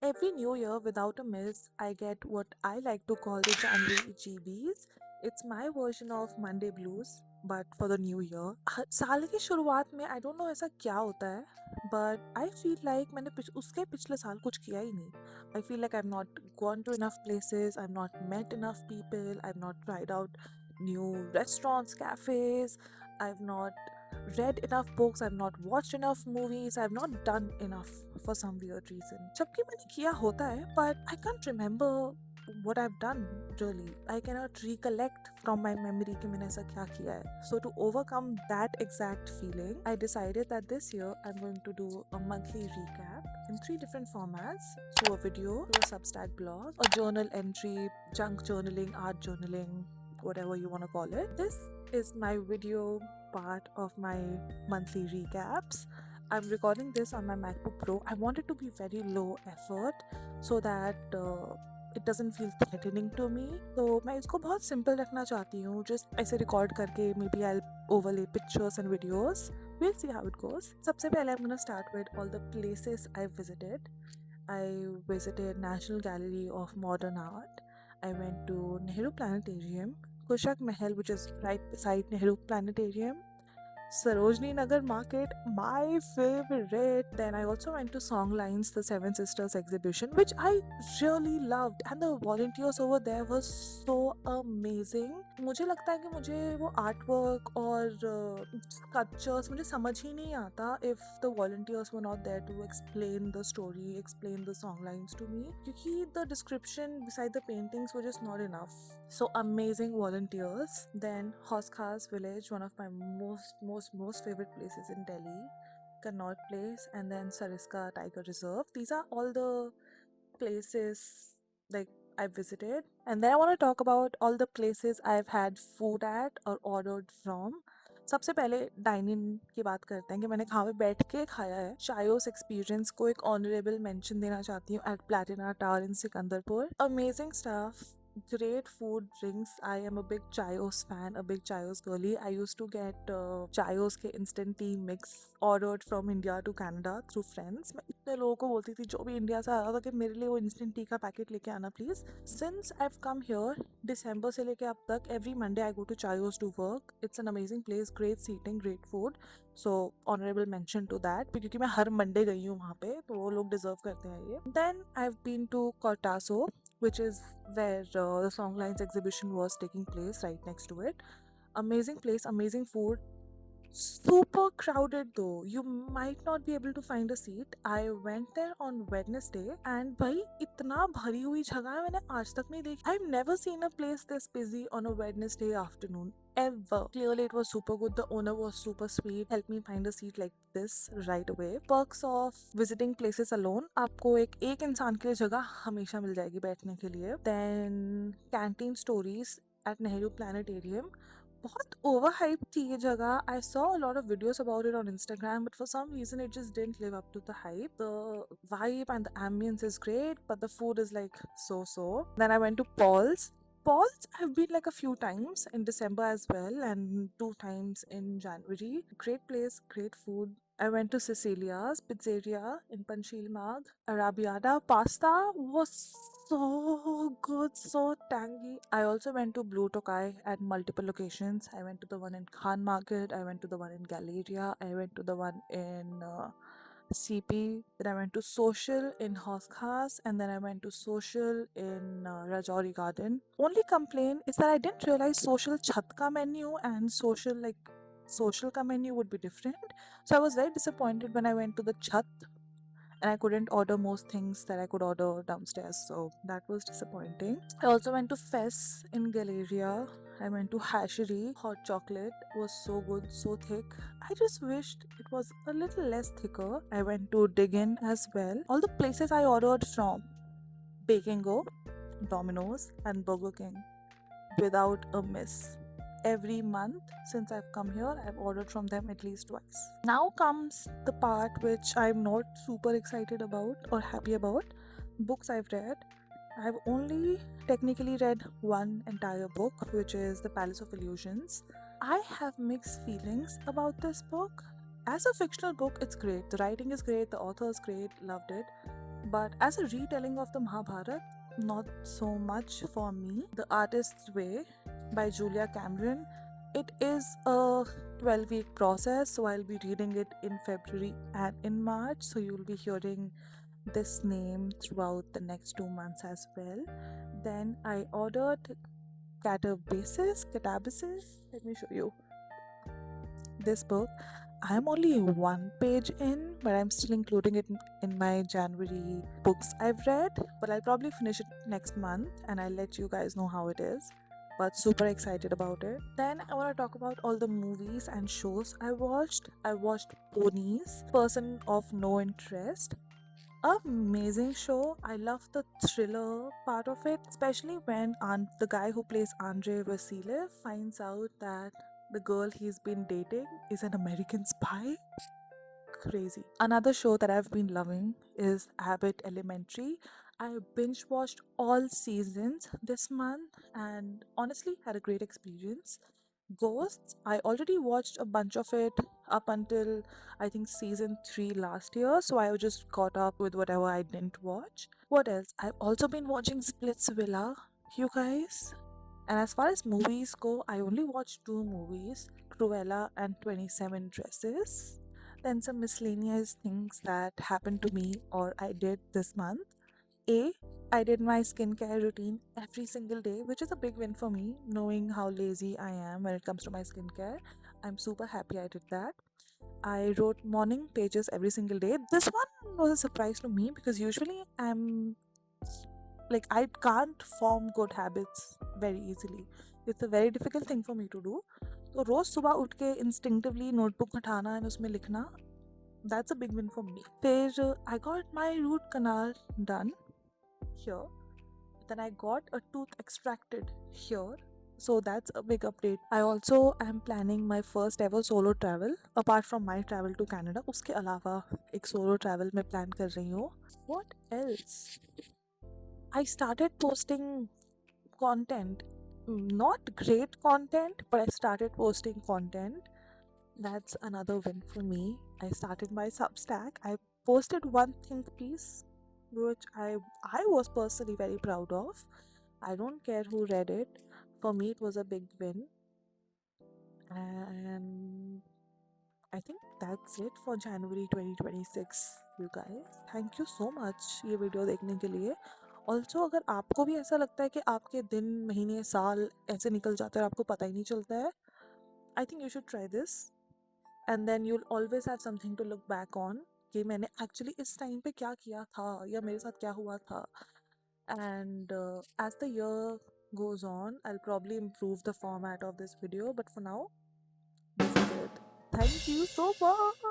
Every new year, without a miss, I get what I like to call the January GBs. It's my version of Monday blues, but for the new year. साल की शुरुआत में I don't know ऐसा क्या होता है, but I feel like मैंने उसके पिछले साल कुछ किया ही नहीं. I feel like I've not gone to enough places, I've not met enough people, I've not tried out new restaurants, cafes, I've not read enough books, I've not watched enough movies, I've not done enough for some weird reason. जबकि मैंने किया होता है, but I can't remember what I've done really. I cannot recollect from my memory कि मैंने ऐसा क्या किया है. So to overcome that exact feeling, I decided that this year I'm going to do a monthly recap in 3 different formats: through a video, through a Substack blog, a journal entry, junk journaling, art journaling, whatever you want to call it. This is my video part of my monthly recaps. I'm recording this on my MacBook Pro. I want it to be very low effort so that it doesn't feel threatening to me. तो मैं इसको बहुत simple रखना चाहती हूँ. Just ऐसे record करके maybe I'll overlay pictures and videos. We'll see how it goes. सबसे पहले I'm gonna start with all the places I've visited. I visited National Gallery of Modern Art. I went to Nehru Planetarium, Kushak Mahal, which is right beside Nehru Planetarium, Sarojini Nagar Market, my favorite. Then I also went to Songlines, the Seven Sisters exhibition, which I really loved. And the volunteers over there were so amazing. मुझे लगता है कि मुझे वो artwork और sculptures मुझे समझ ही नहीं आता if the volunteers were not there to explain the story, explain the songlines to me. क्योंकि the description beside the paintings were just not enough. So amazing volunteers. Then Hoskas Village, one of my most favorite places in Delhi, Connaught Place, and then Sariska Tiger Reserve. These are all the places like I visited. And then I want to talk about all the places I've had food at or ordered from. सबसे पहले dining की बात करते हैं कि मैंने कहाँ पे बैठ के खाया है. चायोस एक्सपीरियंस को एक ऑनरेबल मेंशन देना चाहती हूँ at Platina Tower in Sikandarpur. Amazing stuff, great food, drinks. I am a big Chayos fan, a big Chayos girly. I used to get Chayos के instant tea mix ordered from India to Canada through friends. मैं इतने लोगों को बोलती थी जो भी India से आ रहा था कि मेरे लिए वो instant tea का पैकेट लेके आना please. Since I've come here, दिसंबर से लेके अब तक, every Monday I go to Chayos to work. It's an amazing place, great seating, great food. So honorable mention to that क्योंकि मैं हर मंडे गई हूँ वहाँ पे, तो वो लोग डिजर्व करते हैं ये. Then I've been to Cortazo, which is where the Songlines exhibition was taking place, right next to it. Amazing place, amazing food. Super crowded though. You might not be able to find a seat. I went there on Wednesday and भाई इतना भरी हुई जगह है मैंने आज तक नहीं देखी. I've never seen a place this busy on a Wednesday afternoon. Ever. Clearly, it was super good. The owner was super sweet. Helped me find a seat like this right away. Perks of visiting places alone. आपको एक इंसान के लिए जगह हमेशा मिल जाएगी बैठने के लिए. Then canteen stories at Nehru Planetarium. बहुत ओवर हाइप थी ये जगह. I saw a lot of videos about it on Instagram but for some reason it just didn't live up to the hype. The vibe and the ambience is great but the food is like so. Then I went to Paul's. I've been like a few times in December as well and 2 times in January. Great place, great food. I went to Cecilia's Pizzeria in Panchil Marg. Arabiata pasta was so good, so tangy. I also went to Blue Tokai at multiple locations. I went to the one in Khan Market, I went to the one in Galleria, I went to the one in CP, then I went to Social in Hoskas, and then I went to Social in Rajouri Garden. Only complaint is that I didn't realize Social Chhat ka menu and Social ka menu would be different. So I was very disappointed when I went to the Chat and I couldn't order most things that I could order downstairs. So that was disappointing. I also went to Fess in Galleria. I went to Hashery. Hot chocolate was so good, so thick. I just wished it was a little less thicker. I went to Diggin as well. All the places I ordered from: Bake and Go, Domino's, and Burger King, without a miss. Every month since I've come here, I've ordered from them at least twice. Now comes the part which I'm not super excited about or happy about: books I've read. I've only technically read one entire book, which is The Palace of Illusions. I have mixed feelings about this book. As a fictional book, it's great. The writing is great, the author is great, loved it. But as a retelling of the Mahabharata, not so much for me. The Artist's Way by Julia Cameron. It is a 12-week process, so I'll be reading it in February and in March. So you'll be hearing this name throughout the next 2 months as well. Then I ordered Catabasis. Let me show you this book. I'm only one page in, but I'm still including it in my January books I've read. But I'll probably finish it next month and I'll let you guys know how it is. But super excited about it. Then I want to talk about all the movies and shows I watched. I watched Ponies, Person of No Interest. Amazing show. I love the thriller part of it, especially when the guy who plays Andrei Vasiliev finds out that the girl he's been dating is an American spy. Crazy. Another show that I've been loving is Abbott Elementary. I binge watched all seasons this month and honestly had a great experience. Ghosts, I already watched a bunch of it up until I think season 3 last year, so I just caught up with whatever I didn't watch. What else? I've also been watching Splitsvilla, you guys. And as far as movies go, I only watched two movies, Cruella and 27 Dresses. Then some miscellaneous things that happened to me or I did this month. A, I did my skincare routine every single day, which is a big win for me, knowing how lazy I am when it comes to my skincare. I'm super happy I did that. I wrote morning pages every single day. This one was a surprise to me because usually I can't form good habits very easily. It's a very difficult thing for me to do. तो रोज सुबह उठ के instinctively notebook उठाना और उसमें लिखना, that's a big win for me. फिर I got my root canal done here. Then I got a tooth extracted here. So that's a big update. I also am planning my first ever solo travel. Apart from my travel to Canada, उसके अलावा एक solo travel मैं plan कर रही हूँ. What else? I started posting content. Not great content, but I started posting content. That's another win for me. I started my Substack. I posted one think piece, which I was personally very proud of. I don't care who read it. For me, it was a big win. And I think that's it for January 2026, you guys. Thank you so much ये video देखने के लिए. Also अगर आपको भी ऐसा लगता है कि आपके दिन महीने साल ऐसे निकल जाते हैं और आपको पता ही नहीं चलता है, I think you should try this and then you'll always have something to look back on कि मैंने एक्चुअली इस टाइम पे क्या किया था या मेरे साथ क्या हुआ था. And as the year goes on, I'll probably improve the format of this video, but for now, this is it. Thank you so much.